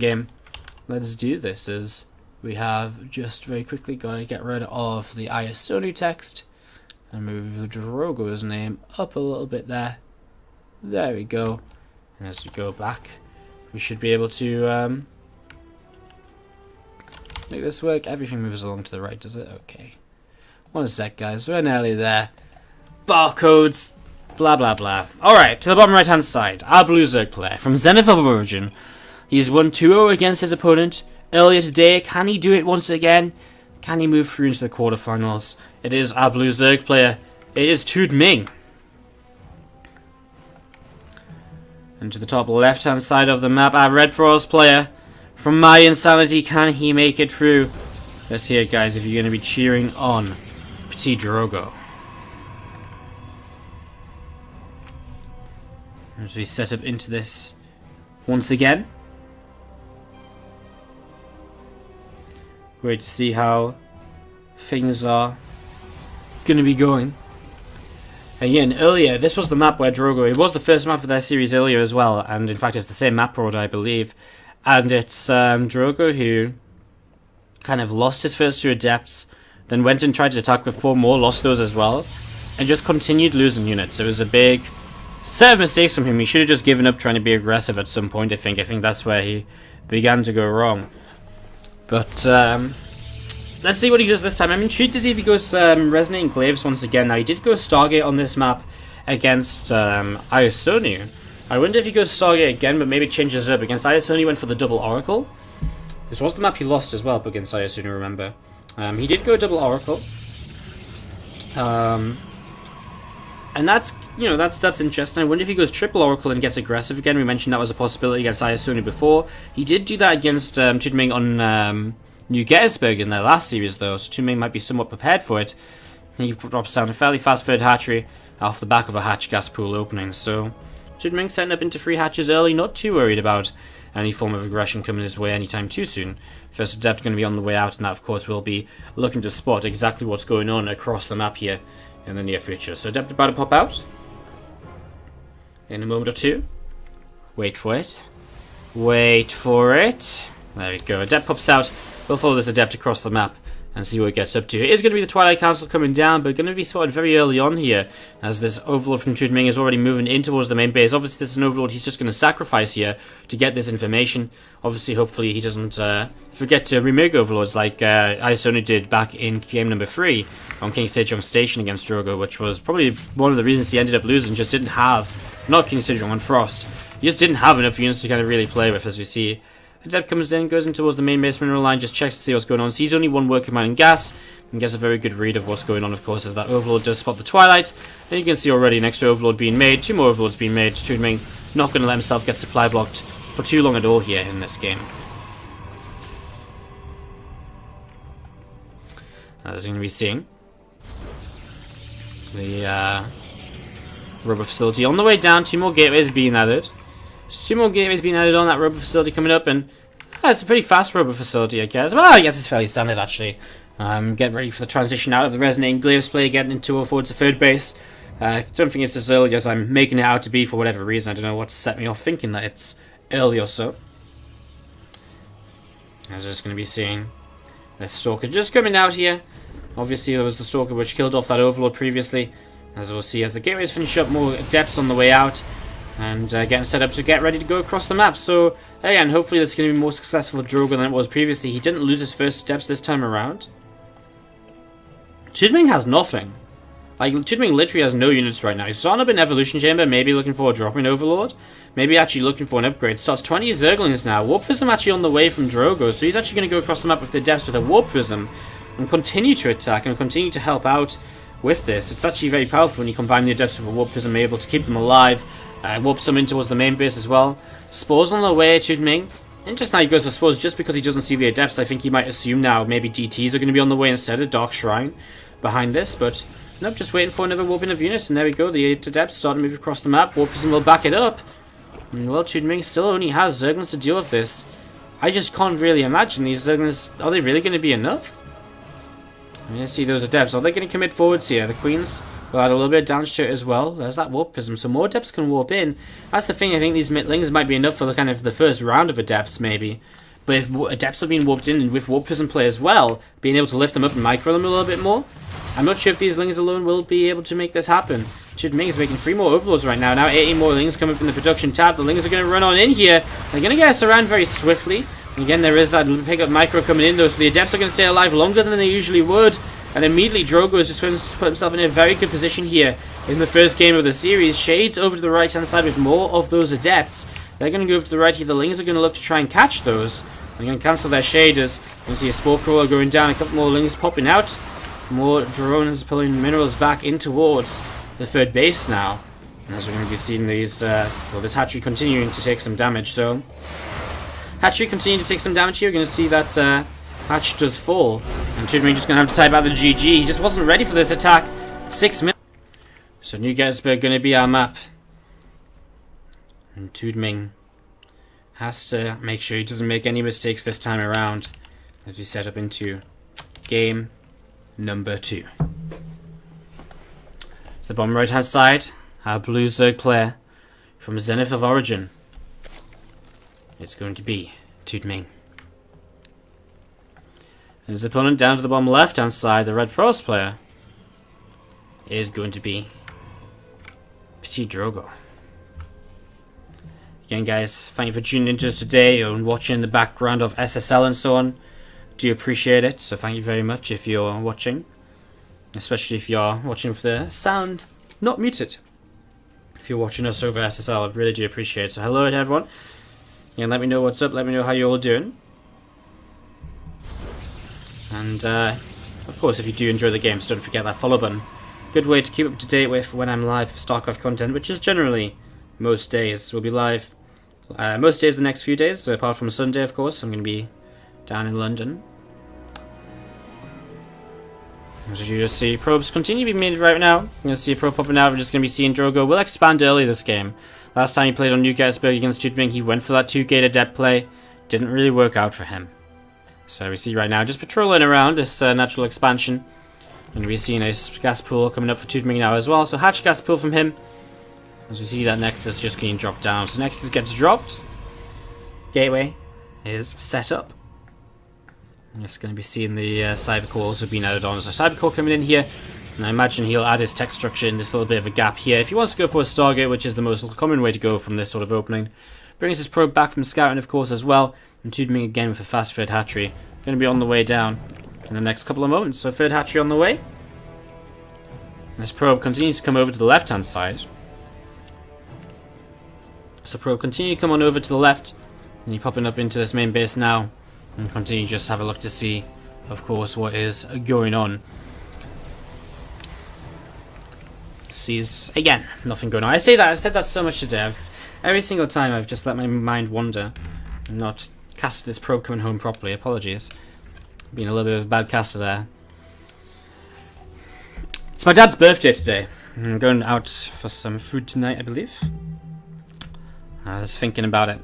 Game. Let's do this. As we have just very quickly got to get rid of the ISONU text and move Drogo's name up a little bit there. There we go. And as we go back, we should be able to make this work. Everything moves along to the right, does it? Okay. One sec, guys. We're nearly there. Barcodes. Blah, blah, blah. Alright, to the bottom right-hand side. Our Blue Zerg player from Zenith of Origin. He's won 2-0 against his opponent earlier today. Can he do it once again? Can he move through into the quarterfinals? It is our Blue Zerg player. It is TooDming. And to the top left-hand side of the map, our Red Frost player from My Insanity. Can he make it through? Let's hear it, guys, if you're going to be cheering on PtitDrogo. As we set up into this once again. Great to see how things are going to be going. Again, earlier, this was the map where Drogo, it was the first map of their series earlier as well, and in fact it's the same map board, I believe. And it's Drogo who kind of lost his first 2 adepts, then went and tried to attack with 4 more, lost those as well, and just continued losing units. It was a big set of mistakes from him. He should have just given up trying to be aggressive at some point, I think. I think that's where he began to go wrong. But, let's see what he does this time. I'm intrigued to see if he goes Resonating Glaives once again. Now, he did go Stargate on this map against ISONU. I wonder if he goes Stargate again, but maybe changes it up. Against ISONU, he went for the double Oracle. This was the map he lost as well against ISONU, remember. He did go double Oracle. And that's, you know, that's interesting. I wonder if he goes triple Oracle and gets aggressive again. We mentioned that was a possibility against ISONU before. He did do that against TooDming on New Gettysburg in their last series, though, so TooDming might be somewhat prepared for it. He drops down a fairly fast third hatchery off the back of a hatch gas pool opening, so TooDming setting up into 3 hatches early, not too worried about any form of aggression coming his way anytime too soon. First adept going to be on the way out, and that, of course, will be looking to spot exactly what's going on across the map here in the near future. So adept about to pop out in a moment or two. Wait for it. Wait for it. There we go. Adept pops out. We'll follow this adept across the map and see what it gets up to. It is going to be the Twilight Council coming down, but going to be spotted very early on here, as this Overlord from TooDming is already moving in towards the main base. Obviously, this is an Overlord he's just going to sacrifice here to get this information. Obviously, hopefully, he doesn't forget to remake Overlords like ISONU did back in game number 3 on King Sejong Station against Drogo, which was probably one of the reasons he ended up losing. Just didn't have, not King Sejong, on Frost. He just didn't have enough units to kind of really play with, as we see. Adept comes in, goes in towards the main base mineral line, just checks to see what's going on. Sees only 1 worker mining gas, and gets a very good read of what's going on, of course, as that Overlord does spot the Twilight. And you can see already an extra Overlord being made, 2 more Overlords being made. TooDming not going to let himself get supply blocked for too long at all here in this game. As you're going to be seeing, the rubber facility on the way down, 2 more gateways being added. 2 more gateways being added on that rubber facility coming up, and it's a pretty fast rubber facility, I guess. Well, I guess it's fairly standard, actually. Get ready for the transition out of the Resonating Glaives play, getting into towards the third base. Don't think it's as early as I'm making it out to be for whatever reason. I don't know what set me off thinking that it's early or so. I was just going to be seeing this Stalker just coming out here. Obviously, there was the Stalker which killed off that Overlord previously. As we'll see, as the gateways finish up, more adepts on the way out. And getting set up to get ready to go across the map. So, again, hopefully this is going to be more successful for Drogo than it was previously. He didn't lose his first steps this time around. TooDming has nothing. Like, TooDming literally has no units right now. He's on up in Evolution Chamber, maybe looking for a drop-in Overlord. Maybe actually looking for an upgrade. Starts 20 Zerglings now. Warp Prism actually on the way from Drogo. So he's actually going to go across the map with the depths with a Warp Prism. And continue to attack and continue to help out with this. It's actually very powerful when you combine the adepts with a Warp Prism, able to keep them alive. Warp some in towards the main base as well. Spores on the way, TooDming. Interesting how he goes for Spores just because he doesn't see the Adepts. I think he might assume now maybe DTs are going to be on the way instead of Dark Shrine behind this. But nope, just waiting for another warping of units. And there we go, the Adepts start to move across the map. Warpism will back it up. And well, TooDming still only has Zerglings to deal with this. I just can't really imagine these Zerglings. Are they really going to be enough? I mean, see those Adepts. Are they going to commit forwards here? The Queens will add a little bit of damage to it as well. There's that warp prism, so more adepts can warp in. That's the thing. I think these lings might be enough for the kind of the first round of adepts, maybe. But if adepts have been warped in and with warp prism play as well, being able to lift them up and micro them a little bit more, I'm not sure if these lings alone will be able to make this happen. TooDming is making 3 more overlords right now. Now 18 more lings come up in the production tab. The lings are going to run on in here. They're going to get us around very swiftly. And again, there is that pickup micro coming in though, so the adepts are going to stay alive longer than they usually would. And immediately Drogo is just going to put himself in a very good position here in the first game of the series. Shades over to the right hand side with more of those adepts. They're going to go over to the right here. The lings are going to look to try and catch those. They're going to cancel their shaders. You can see a spore crawler going down, a couple more lings popping out. More drones pulling minerals back in towards the third base now. And as we're going to be seeing these, this hatchery continuing to take some damage. So, hatchery continuing to take some damage here. We're going to see that hatch does fall. And TooDming just going to have to type out the GG. He just wasn't ready for this attack. 6 minutes. So New Gettysburg going to be our map. And TooDming has to make sure he doesn't make any mistakes this time around as we set up into game number 2. To the bottom right hand side, our blue Zerg player from Zenith of Origin. It's going to be TooDming. And his opponent down to the bottom left hand side, the red Pros player, is going to be PtitDrogo. Again guys, thank you for tuning into us today and watching the background of SSL and so on. Do appreciate it, so thank you very much if you're watching. Especially if you're watching with the sound not muted. If you're watching us over SSL, I really do appreciate it. So hello to everyone. And let me know what's up, let me know how you're all doing. And of course, if you do enjoy the games, don't forget that follow button. Good way to keep up to date with when I'm live for StarCraft content, which is generally most days. We'll be live most days the next few days, so apart from Sunday, of course. I'm going to be down in London. As you just see, probes continue to be made right now. You're going to see a probe popping out. We're just going to be seeing Drogo. We'll expand early this game. Last time he played on New Gettysburg against TooDming, he went for that 2-gate adept play. Didn't really work out for him. So we see right now, just patrolling around this natural expansion. And we're seeing a gas pool coming up for TooDming now as well. So hatch gas pool from him. As we see that Nexus just getting dropped down. So Nexus gets dropped. Gateway is set up. I'm just going to be seeing the Cybercore also being added on. So Cybercore coming in here. And I imagine he'll add his tech structure in this little bit of a gap here. If he wants to go for a Stargate, which is the most common way to go from this sort of opening. Brings his probe back from scouting, of course, as well. And TooDming again with a fast third hatchery. Going to be on the way down in the next couple of moments. So third hatchery on the way. And this probe continues to come over to the left-hand side. So probe continue to come on over to the left. And you're popping up into this main base now. And continue to just have a look to see, of course, what is going on. Sees, again, nothing going on. I've said that so much today. Every single time I've just let my mind wander. And not casted this probe coming home properly. Apologies. Being a little bit of a bad caster there. It's my dad's birthday today. I'm going out for some food tonight, I believe. I was thinking about it.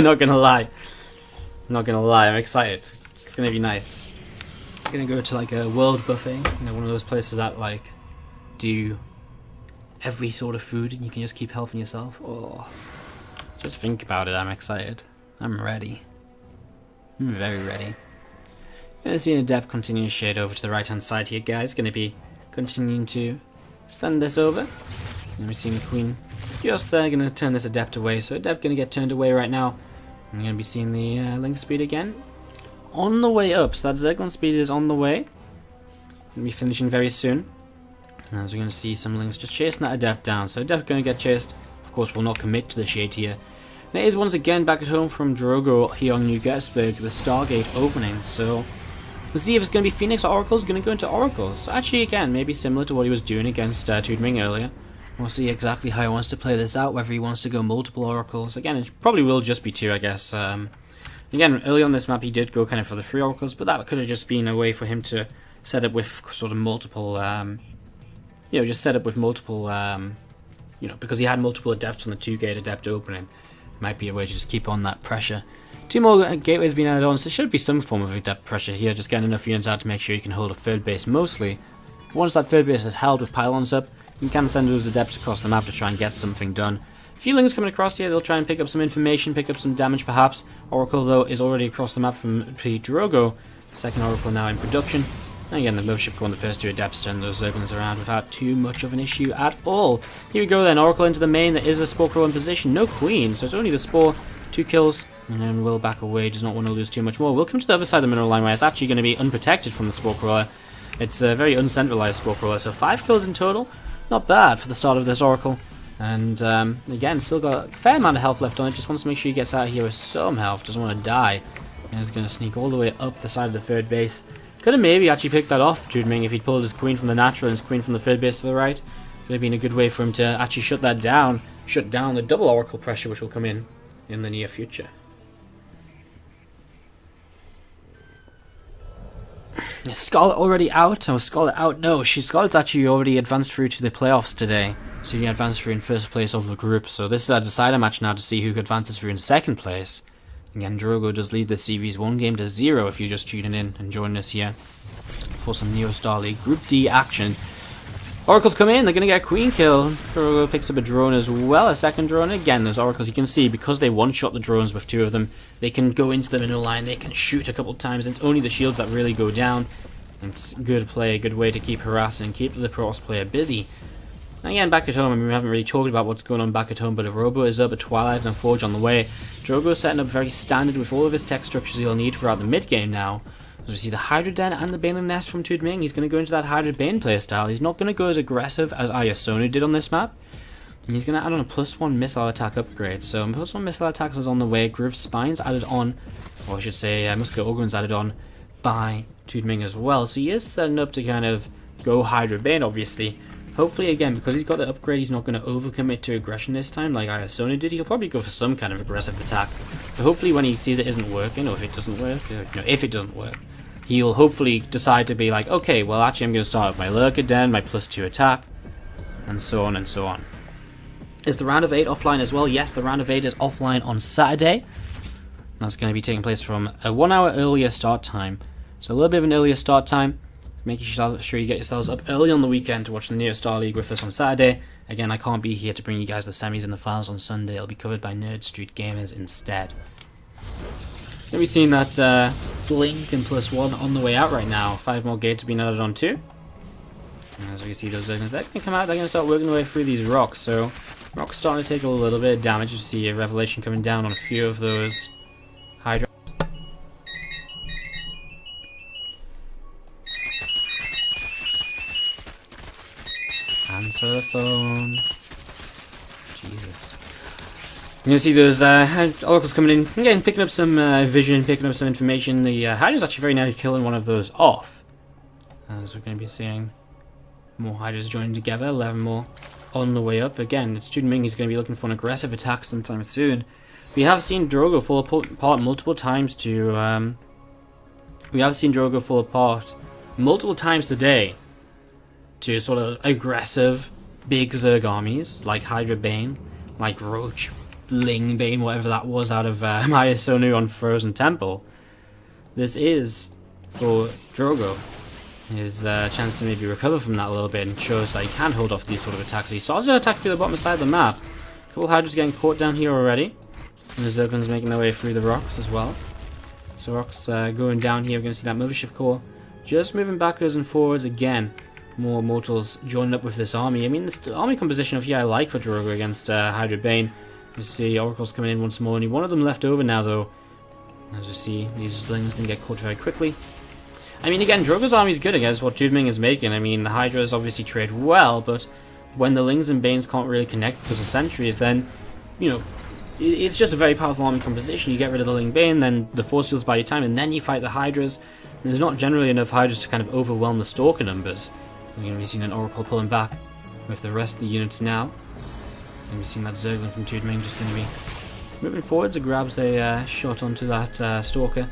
Not gonna lie. Not gonna lie, I'm excited. It's gonna be nice. I'm gonna go to like a world buffet, you know, one of those places that like do every sort of food and you can just keep helping yourself. Oh, just think about it. I'm excited. I'm ready. I'm very ready. You're gonna see an adept continue to shade over to the right hand side here, guys. Gonna be continuing to stand this over. And we're seeing the queen just there. Gonna turn this adept away. So adept gonna get turned away right now. I'm going to be seeing the link speed again. On the way up, so that Zerglon speed is on the way. Going to be finishing very soon. As we're going to see some links just chasing that adept down. So adept going to get chased. Of course, will not commit to the shade here. And it is once again back at home from Drogo here on New Gettysburg, the Stargate opening. So we'll see if it's going to be Phoenix or Oracle. Is going to go into Oracle. So actually, again, maybe similar to what he was doing against TooDming earlier. We'll see exactly how he wants to play this out, whether he wants to go multiple oracles. Again, it probably will just be 2, I guess. Again, early on this map he did go kind of for the 3 oracles, but that could have just been a way for him to set up with sort of multiple, you know, just set up with multiple, you know, because he had multiple adepts on the 2-gate adept opening. Might be a way to just keep on that pressure. 2 more gateways being added on, so there should be some form of adept pressure here, just getting enough units out to make sure you can hold a third base mostly. But once that third base is held with pylons up, you can send those adepts across the map to try and get something done. A few Lings coming across here, they'll try and pick up some information, pick up some damage perhaps. Oracle though is already across the map from PtitDrogo. Second Oracle now in production. And again, the Mothership Core and the first two adepts turn those Zerglings around without too much of an issue at all. Here we go then, Oracle into the main, there is a Spore Crawler in position, no Queen, so it's only the Spore, 2 kills, and then Will back away, does not want to lose too much more. We'll come to the other side of the mineral line where it's actually going to be unprotected from the Spore Crawler. It's a very uncentralized Spore Crawler, so 5 kills in total, not bad for the start of this Oracle. And again, still got a fair amount of health left on it, just wants to make sure he gets out of here with some health, doesn't want to die. And he's going to sneak all the way up the side of the third base. Could have maybe actually picked that off, TooDming, if he'd pulled his Queen from the natural and his Queen from the third base to the right. Could have been a good way for him to actually shut that down, shut down the double Oracle pressure which will come in the near future. Is Scarlet already out? Oh, Scarlet out? No, Scarlet's actually already advanced through to the playoffs today. So he advanced through in first place of the group. So this is a decider match now to see who advances through in second place. Again, Drogo does lead the series 1-0 if you're just tuning in and joining us here for some Neo Star League Group D action. Oracles come in, they're going to get a Queen kill. Drogo picks up a drone as well, a second drone. Again, those Oracles, you can see, because they one-shot the drones with 2 of them, they can go into the middle line, they can shoot a couple of times. It's only the shields that really go down. It's good play, a good way to keep harassing and keep the Protoss player busy. Again, back at home, I mean, we haven't really talked about what's going on back at home, but a Robo is up, a Twilight and a Forge on the way. Drogo's setting up very standard with all of his tech structures he'll need throughout the mid-game now. As we see the Hydra Den and the Baneling Nest from TooDming, he's going to go into that Hydra Bane playstyle. He's not going to go as aggressive as Ayasonu did on this map. And he's going to add on a +1 missile attack upgrade. So +1 missile attacks is on the way. Groove Spine's added on, or I should say Muscular Organ's added on by TooDming as well. So he is setting up to kind of go Hydra Bane, obviously. Hopefully, again, because he's got the upgrade, he's not going to overcommit to aggression this time like Ayasonu did. He'll probably go for some kind of aggressive attack. But hopefully when he sees it isn't working, or if it doesn't work, if it doesn't work, he'll hopefully decide to be like, okay, well actually I'm going to start with my Lurker Den, my +2 attack, and so on and so on. Is the round of 8 offline as well? Yes, the round of 8 is offline on Saturday. That's going to be taking place from a 1 hour earlier start time. So a little bit of an earlier start time. Making sure you get yourselves up early on the weekend to watch the Neo Star League with us on Saturday. Again, I can't be here to bring you guys the semis and the finals on Sunday. It'll be covered by Nerd Street Gamers instead. Then we've seen that Blink and +1 on the way out right now. 5 more gates have been added on too. And as we see those Zerglings, they're going to come out, they're going to start working their way through these rocks. So, rocks starting to take a little bit of damage. You see a Revelation coming down on a few of those Hydra. Answer the phone. Jesus. You can see those Oracles coming in, again, picking up some vision, picking up some information. The Hydra's actually very nearly killing one of those off. As we're going to be seeing more Hydras joining together, 11 more on the way up. Again, it's TooDming, he's going to be looking for an aggressive attack sometime soon. We have seen Drogo fall apart multiple times to... we have seen Drogo fall apart multiple times today to sort of aggressive big Zerg armies, like Hydra Bane, like Roach, Ling Bane, whatever that was out of Ayasonu on Frozen Temple. This is, for Drogo, his chance to maybe recover from that a little bit and shows that he can hold off these sort of attacks. He starts to attack through the bottom side of the map. A couple of Hydras getting caught down here already. And the Zerglings making their way through the rocks as well. So rocks going down here, we're going to see that Mothership Core just moving backwards and forwards again. More mortals joining up with this army. I mean, this army composition of here I like for Drogo against Hydra Bane. You see Oracles coming in once more. Only one of them left over now, though. As we see, these Lings going to get caught very quickly. I mean, again, Drogo's army is good against what TooDming is making. I mean, the Hydras obviously trade well, but when the Lings and Banes can't really connect because of sentries, then, you know, it's just a very powerful army composition. You get rid of the Ling Bane, then the force fields by your time, and then you fight the Hydras. And there's not generally enough Hydras to kind of overwhelm the Stalker numbers. We're going to be seeing an Oracle pulling back with the rest of the units now. And we've seen that Zergling from TooDming just going to be moving forwards. It grabs a shot onto that Stalker.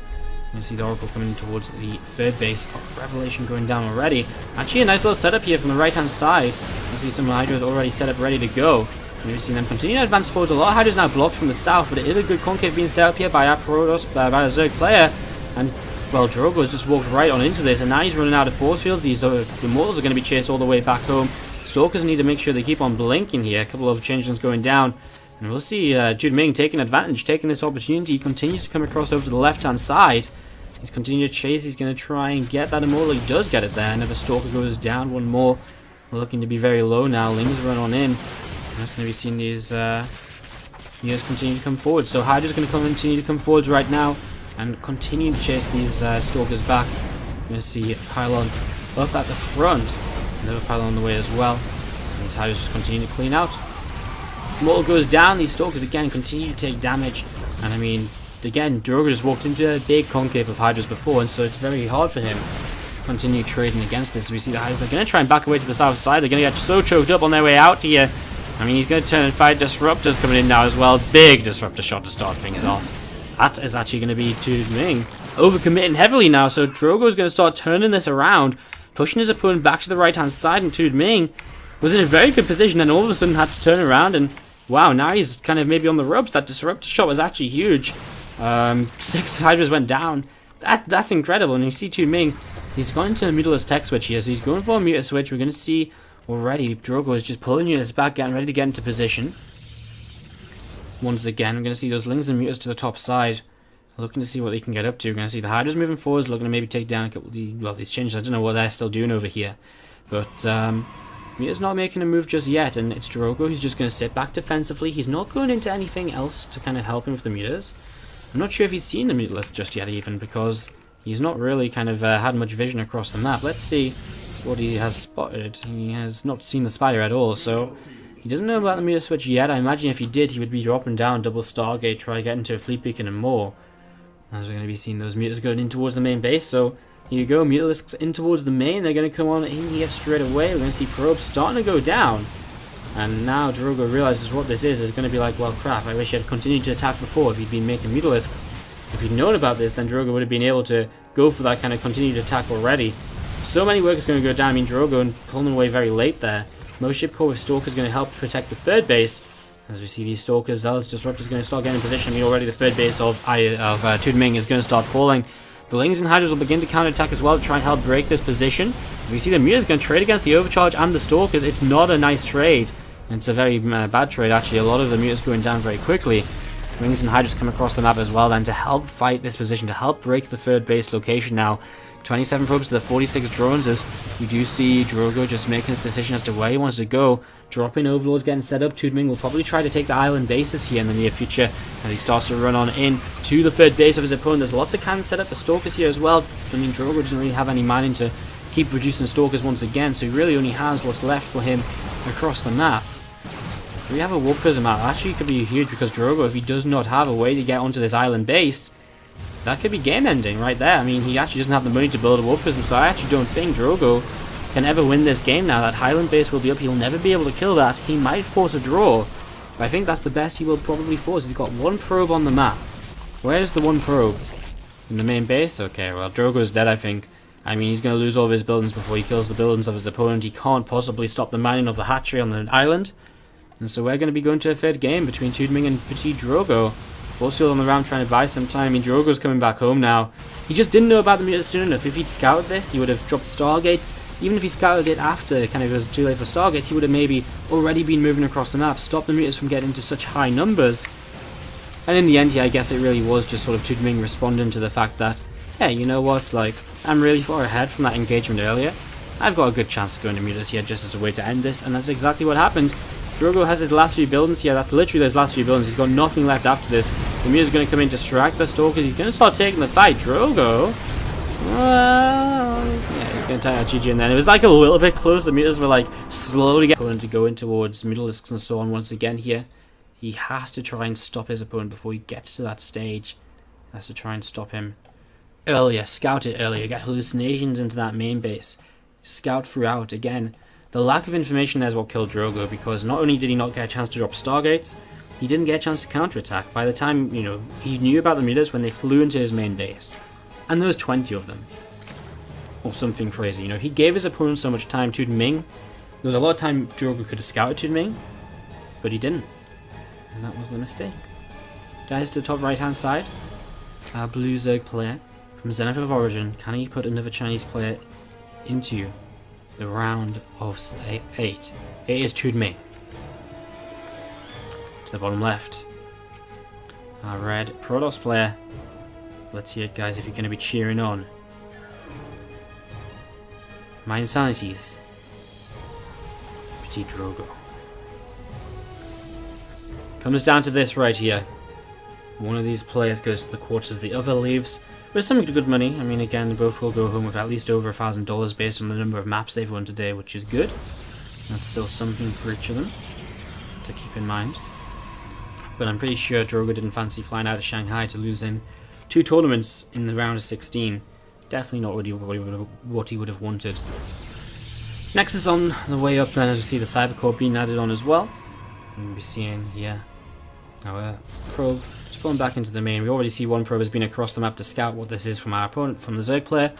You see the Oracle coming towards the third base. Oh, Revelation going down already. Actually, a nice little setup here from the right-hand side. You see some Hydras already set up, ready to go. And we've seen them continue to advance forwards. A lot of Hydras now blocked from the south, but it is a good concave being set up here by a Protoss, by a Zerg player. And Well, Drogo's just walked right on into this, and now he's running out of force fields. These Immortals are going to be chased all the way back home. Stalkers need to make sure they keep on blinking here. A couple of changelings going down. And we'll see TooDming taking advantage, taking this opportunity. He continues to come across over to the left-hand side. He's continuing to chase. He's going to try and get that Immortal. He does get it there. Another Stalker goes down. One more. Looking to be very low now. Lings run on in. I'm just going to be seeing these units continue to come forward. So Hydra's going to continue to come forwards right now and continue to chase these Stalkers back. You're going to see Pylon up at the front. Another Pylon on the way as well. And Hydra's just continuing to clean out. Mortal goes down. These Stalkers again continue to take damage. And I mean, again, Drogo just walked into a big concave of Hydras before, and so it's very hard for him to continue trading against this. We see the Hydras, they're going to try and back away to the south side. They're going to get so choked up on their way out here. I mean, he's going to turn and fight. Disruptor's coming in now as well. Big Disruptor shot to start things off. That is actually going to be TooDming overcommitting heavily now, so Drogo's going to start turning this around, pushing his opponent back to the right-hand side, and TooDming was in a very good position, and all of a sudden had to turn around, and wow, now he's kind of maybe on the ropes. That Disruptor shot was actually huge. 6 Hydras went down. That's incredible. And you see TooDming, he's gone into a mutalist tech switch here, so he's going for a muta switch. We're going to see already Drogo is just pulling units back, getting ready to get into position. Once again, we're going to see those Lings and mutas to the top side, looking to see what they can get up to. We're going to see the Hydras moving forwards, looking to maybe take down a couple of these changes. I don't know what they're still doing over here, but Muta's not making a move just yet, and it's Drogo who's just going to sit back defensively. He's not going into anything else to kind of help him with the mutas. I'm not sure if he's seen the mutalist just yet even, because he's not really kind of had much vision across the map. Let's see what he has spotted. He has not seen the Spire at all, so he doesn't know about the muta switch yet. I imagine if he did, he would be dropping down double Stargate, try getting to a fleet beacon and more. As we're going to be seeing those mutas going in towards the main base, so here you go, mutalisks in towards the main. They're going to come on in here straight away. We're going to see probes starting to go down. And now Drogo realizes what this is. It's going to be like, well, crap, I wish he had continued to attack before if he'd been making mutalisks. If he'd known about this, then Drogo would have been able to go for that kind of continued attack already. So many workers going to go down. I mean, Drogo and pulling away very late there. Most ship core with Stalkers going to help protect the third base. As we see these Stalkers, Zealots, Disruptors going to start getting in position. I mean, already the third base of TooDming is going to start falling. The Lings and Hydras will begin to counterattack as well to try and help break this position. We see the Muta's going to trade against the Overcharge and the Stalkers. It's not a nice trade. It's a very bad trade, actually. A lot of the Muta's going down very quickly. Lings and Hydras come across the map as well then to help fight this position, to help break the third base location now. 27 probes to the 46 drones, as you do see Drogo just making his decision as to where he wants to go. Dropping Overlords getting set up. TooDming will probably try to take the island bases here in the near future as he starts to run on in to the third base of his opponent. There's lots of cannons set up. The Stalkers here as well. I mean, Drogo doesn't really have any mining to keep producing Stalkers once again, so he really only has what's left for him across the map. We have a Warp Prism out. Actually, could be huge because Drogo, if he does not have a way to get onto this island base, that could be game ending right there. I mean, he actually doesn't have the money to build a Warp Prism, so I actually don't think Drogo can ever win this game now. That Highland base will be up. He'll never be able to kill that. He might force a draw, but I think that's the best he will probably force. He's got one probe on the map. Where's the one probe? In the main base? Okay, well, Drogo's dead, I think. I mean, he's going to lose all of his buildings before he kills the buildings of his opponent. He can't possibly stop the mining of the hatchery on the island. And so we're going to be going to a third game between TooDming and PtitDrogo. Force field on the ram trying to buy some time. I mean, Drogo's coming back home now. He just didn't know about the mutas soon enough. If he'd scouted this, he would have dropped Stargates. Even if he scouted it after kind of it was too late for Stargates, he would have maybe already been moving across the map, stopped the mutas from getting to such high numbers. And in the end, yeah, I guess it really was just sort of TooDming responding to the fact that, hey, you know what, like, I'm really far ahead from that engagement earlier. I've got a good chance to go into mutas here just as a way to end this, and that's exactly what happened. Drogo has his last few buildings here. That's literally those last few buildings. He's got nothing left after this. The muta's going to come in, distract the Stalkers. He's going to start taking the fight. Drogo, well, yeah, he's going to tie out GG, and then it was like a little bit close. The mutas were like slowly going to go in towards mutalisks and so on once again here. He has to try and stop his opponent before he gets to that stage. He has to try and stop him earlier, scout it earlier, get hallucinations into that main base, scout throughout. Again, the lack of information there is what killed Drogo, because not only did he not get a chance to drop Stargates, he didn't get a chance to counterattack. By the time, you know, he knew about the mutas when they flew into his main base, and there was 20 of them, or something crazy. You know, he gave his opponent so much time. TooDming, there was a lot of time Drogo could have scouted TooDming, but he didn't, and that was the mistake. Guys, to the top right hand side, our blue Zerg player from Zenith of Origin. Can he put another Chinese player into the round of 8? It is TooDming. To the bottom left. Our red Protoss player. Let's hear it, guys, if you're going to be cheering on. My Insanities. PtitDrogo. Comes down to this right here. One of these players goes to the quarters, the other leaves. With some good money. I mean, again, both will go home with at least over $1,000 based on the number of maps they've won today, which is good. That's still something for each of them to keep in mind. But I'm pretty sure Drogo didn't fancy flying out of Shanghai to lose in 2 tournaments in the round of 16. Definitely not what he would have wanted. Next is on the way up then, as we see the Cybercore being added on as well. And we'll be seeing here our probe just pulling back into the main. We already see one probe has been across the map to scout what this is from our opponent, from the Zerg player.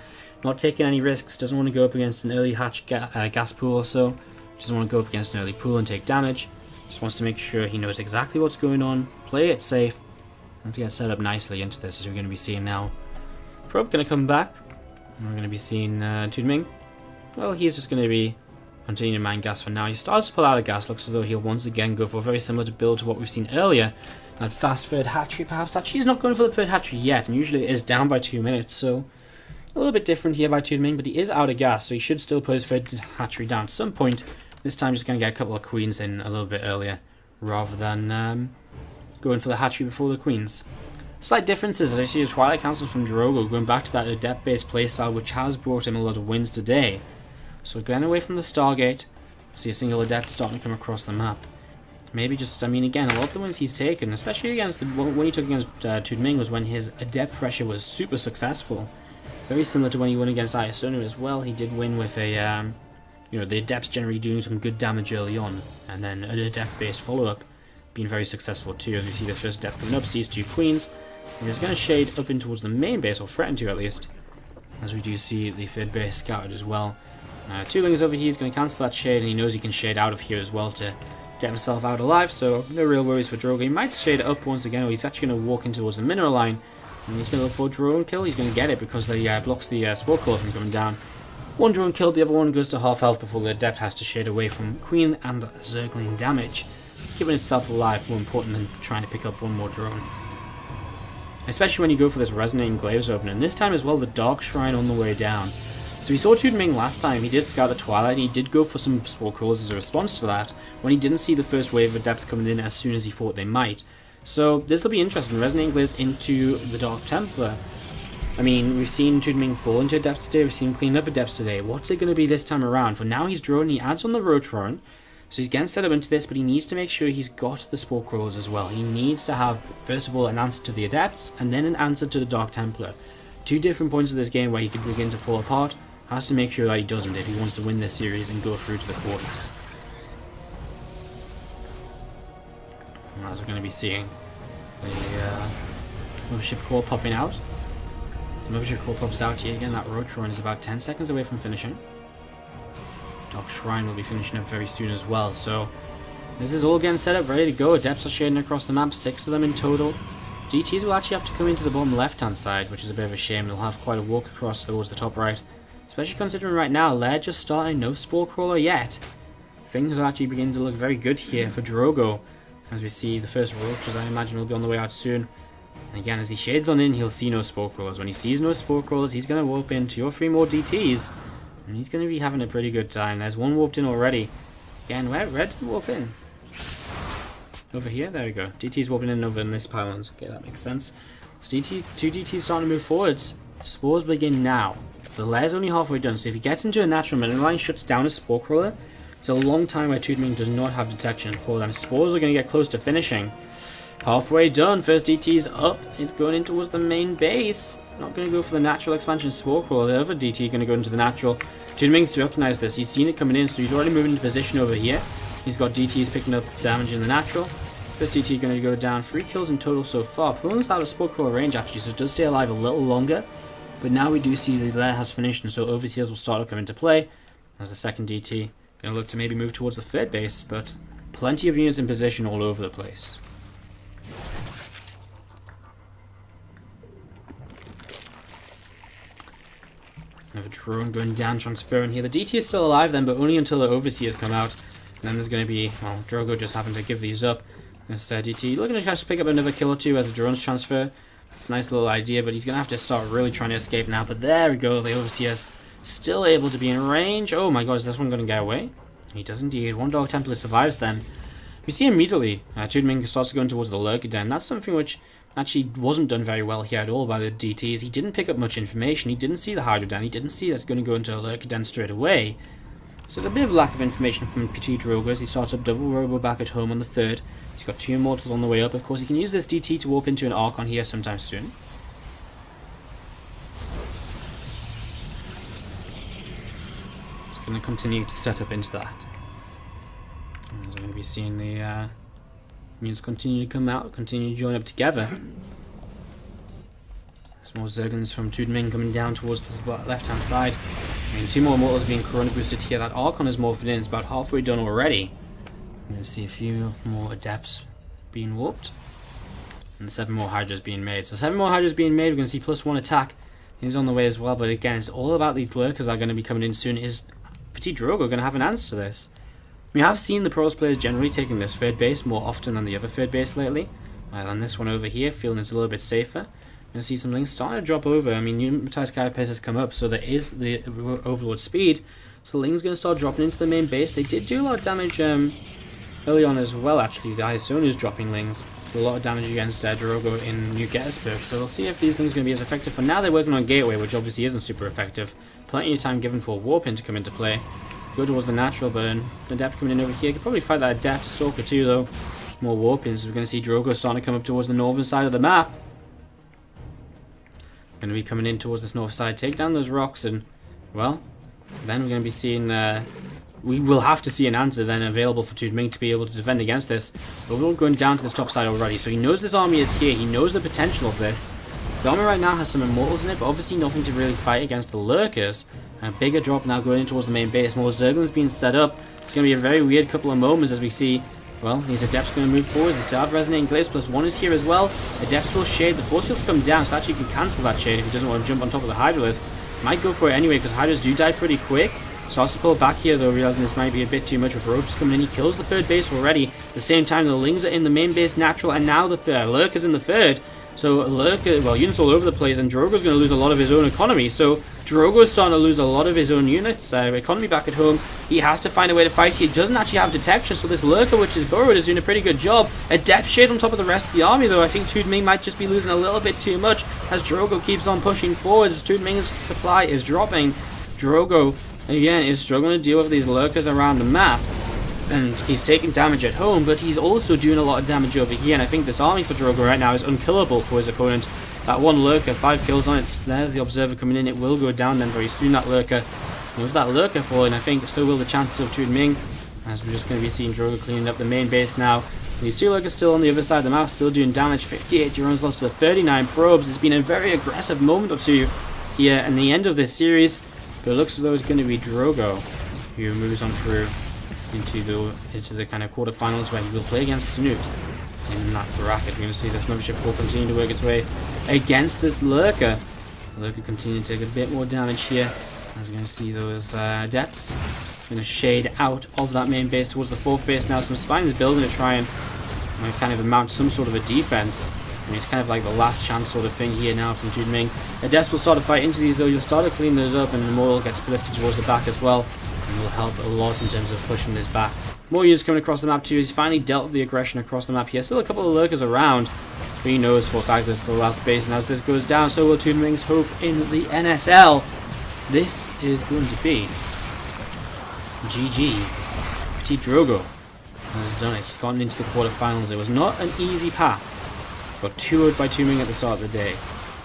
Not taking any risks, doesn't want to go up against an early hatch gas pool or so. Doesn't want to go up against an early pool and take damage. Just wants to make sure he knows exactly what's going on, play it safe, and to get set up nicely into this, as we're going to be seeing now. Probe going to come back, and we're going to be seeing TooDming. Well, he's just going to be continuing to mine gas for now. He starts to pull out of gas, looks as though he'll once again go for a very similar build to what we've seen earlier. That fast third hatchery, perhaps. Actually, he's not going for the third hatchery yet, and usually it is down by 2 minutes, so a little bit different here by TooDming, but he is out of gas, so he should still put his third hatchery down at some point. This time just going to get a couple of queens in a little bit earlier, rather than going for the hatchery before the queens. Slight differences as I see the Twilight Council from Drogo going back to that adept-based playstyle, which has brought him a lot of wins today. So getting away from the Stargate, see a single adept starting to come across the map. Maybe just, I mean, again, a lot of the wins he's taken, especially against the one he took against TooDming, was when his adept pressure was super successful. Very similar to when he won against Iasunu as well. He did win with a the adepts generally doing some good damage early on, and then an adept-based follow-up being very successful too. As we see this first adept coming up, sees 2 queens, and he's going to shade up in towards the main base, or threaten to at least, as we do see the third base scouted as well. 2 lings over here, he's going to cancel that shade, and he knows he can shade out of here as well to get himself out alive, so no real worries for Drogo. He might shade up once again, or he's actually going to walk in towards the mineral line, and he's going to look for a drone kill. He's going to get it because they blocks the spore core from coming down. One drone killed, the other one goes to half health before the adept has to shade away from queen and zergling damage. Keeping itself alive more important than trying to pick up one more drone. Especially when you go for this resonating glaives opening. This time as well, the Dark Shrine on the way down. So we saw TooDming last time, he did scout the Twilight, and he did go for some spore crawlers as a response to that, when he didn't see the first wave of adepts coming in as soon as he thought they might. So this will be interesting, resonating glaives into the Dark Templar. I mean, we've seen TooDming fall into adepts today, we've seen him clean up adepts today. What's it going to be this time around? For now he's drawn, he adds on the Rotron, so he's getting set up into this, but he needs to make sure he's got the spore crawlers as well. He needs to have, first of all, an answer to the adepts, and then an answer to the Dark Templar. 2 different points of this game where he could begin to fall apart. Has to make sure that he doesn't if he wants to win this series and go through to the quarters. As we're going to be seeing the mothership core popping out. The mothership core pops out here again. That Rotron is about 10 seconds away from finishing. Dark Shrine will be finishing up very soon as well. So this is all getting set up, ready to go. Adepts are shading across the map, 6 of them in total. DTs will actually have to come into the bottom left-hand side, which is a bit of a shame. They'll have quite a walk across towards the top right. Especially considering right now, they're just starting, no Spore Crawler yet. Things are actually beginning to look very good here for Drogo. As we see the first roaches, I imagine, will be on the way out soon. And again, as he shades on in, he'll see no Spore Crawlers. When he sees no Spore Crawlers, he's going to warp in 2 or 3 more DTs. And he's going to be having a pretty good time. There's one warped in already. Again, where? Red didn't warp in. Over here? There we go. DT's warping in over in this pylon. Okay, that makes sense. So 2 DTs starting to move forwards. Spores begin now. The lair's only halfway done, so if he gets into a natural mineral line, shuts down a Spore Crawler, it's a long time where TooDming does not have detection for them. Spores are going to get close to finishing. Halfway done, first DT's up, it's going in towards the main base. Not going to go for the natural expansion Spore Crawler, the other DT going to go into the natural. TooDming's recognized this, he's seen it coming in, so he's already moving into position over here. He's got DTs picking up damage in the natural. First DT going to go down, 3 kills in total so far. Pulling out of Spore Crawler range actually, so it does stay alive a little longer. But now we do see the lair has finished, and so overseers will start to come into play. As the second DT going to look to maybe move towards the third base, but plenty of units in position all over the place. have a drone going down, transferring here. The DT is still alive then, but only until the Overseers come out. And then there's going to be, well, Drogo just having to give these up. This DT looking to try to pick up another kill or two as the drones transfer. It's a nice little idea, but he's going to have to start really trying to escape now. But there we go, the Overseers still able to be in range. Oh my god, is this one going to get away? He does indeed. One Dog Templar survives then. We see immediately TooDming starts going towards the Lurker Den. That's something which actually wasn't done very well here at all by the DTs. He didn't pick up much information. He didn't see the Hydro Den. He didn't see that's going to go into a Lurker Den straight away. So there's a bit of lack of information from PtitDrogo as he starts up double Robo back at home on the 3rd. He's got 2 Immortals on the way up. Of course, he can use this DT to warp into an Archon here sometime soon. He's going to continue to set up into that. And we're going to be seeing the minions continue to come out, continue to join up together. Some more Zerglings from TooDming coming down towards the left-hand side. I mean, 2 more Immortals being Corona boosted here. That Archon is morphed in. It's about halfway done already. I'm going to see a few more Adepts being warped. And 7 more Hydras being made. So 7 more Hydras being made. We're going to see +1 attack. He's on the way as well. But again, it's all about these Lurkers that are going to be coming in soon. Is PtitDrogo going to have an answer to this? We have seen the pros players generally taking this 3rd base more often than the other 3rd base lately. And this one over here, feeling it's a little bit safer. Going to see some Lings starting to drop over. I mean, Pneumatized Carapace has come up, so there is the Overlord speed. So Ling's going to start dropping into the main base. They did do a lot of damage early on as well, actually. The Iasonu's dropping Lings. Do a lot of damage against Drogo in New Gettysburg. So we'll see if these Lings are going to be as effective. For now, they're working on Gateway, which obviously isn't super effective. Plenty of time given for a Warpin to come into play. Go towards the natural burn. The Adept coming in over here. Could probably fight that Adept Stalker too, though. More Warpins. We're going to see Drogo starting to come up towards the northern side of the map. Going to be coming in towards this north side, take down those rocks, and well, then we're going to be seeing we will have to see an answer then available for TooDming to be able to defend against this. But we're going down to this top side already, so he knows this army is here. He knows the potential of this. The army right now has some Immortals in it, but obviously nothing to really fight against the Lurkers. A bigger drop now going in towards the main base. More Zerglings being set up. It's going to be a very weird couple of moments as we see. Well, these Adepts going to move forward. The Start Resonating Glaives +1 is here as well. Adepts will shade. The Force Field's come down, so actually you can cancel that shade if he doesn't want to jump on top of the Hydralisks. Might go for it anyway, because Hydras do die pretty quick. Starts to pull back here, though, realizing this might be a bit too much. With Roach coming in, he kills the 3rd base already. At the same time, the Lings are in the main base natural, and now the Lurker's in the 3rd. So Lurker, well, units all over the place, and Drogo's going to lose a lot of his own economy. So Drogo's starting to lose a lot of his own units, economy back at home. He has to find a way to fight. He doesn't actually have detection, so this Lurker, which is burrowed, is doing a pretty good job. A depth shade on top of the rest of the army, though. I think TooDming might just be losing a little bit too much as Drogo keeps on pushing forward. TooDming's supply is dropping. Drogo, again, is struggling to deal with these Lurkers around the map. And he's taking damage at home, but he's also doing a lot of damage over here. And I think this army for Drogo right now is unkillable for his opponent. That one Lurker, 5 kills on it. There's the Observer coming in. It will go down then very soon, that Lurker. And with that Lurker falling, I think so will the chances of TooDming. As we're just going to be seeing Drogo cleaning up the main base now. These 2 Lurkers still on the other side of the map, still doing damage. 58 drones lost to 39 probes. It's been a very aggressive moment or two here in the end of this series. But it looks as though it's going to be Drogo who moves on through into the kind of quarterfinals where he will play against Snoot in that bracket. We're going to see this membership pool continue to work its way against this Lurker. The Lurker continue to take a bit more damage here. As we're going to see those Adepts going to shade out of that main base towards the 4th base now. Some Spines building to try and kind of mount some sort of a defense. I mean, it's kind of like the last chance sort of thing here now from TooDming. Adepts will start to fight into these though. You'll start to clean those up, and the Immortal gets lifted towards the back as well. And will help a lot in terms of pushing this back. More units coming across the map too. He's finally dealt with the aggression across the map here. Still a couple of Lurkers around. But he knows for a fact this is the last base, and as this goes down, so will TooDming's hope in the NSL. This is going to be GG. PtitDrogo has done it. He's gotten into the quarterfinals. It was not an easy path. Got 2-0'd by TooDming at the start of the day.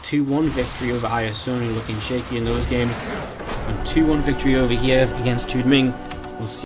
2-1 victory over Iasonu, looking shaky in those games. And 2-1 victory over here against TooDming. We'll see.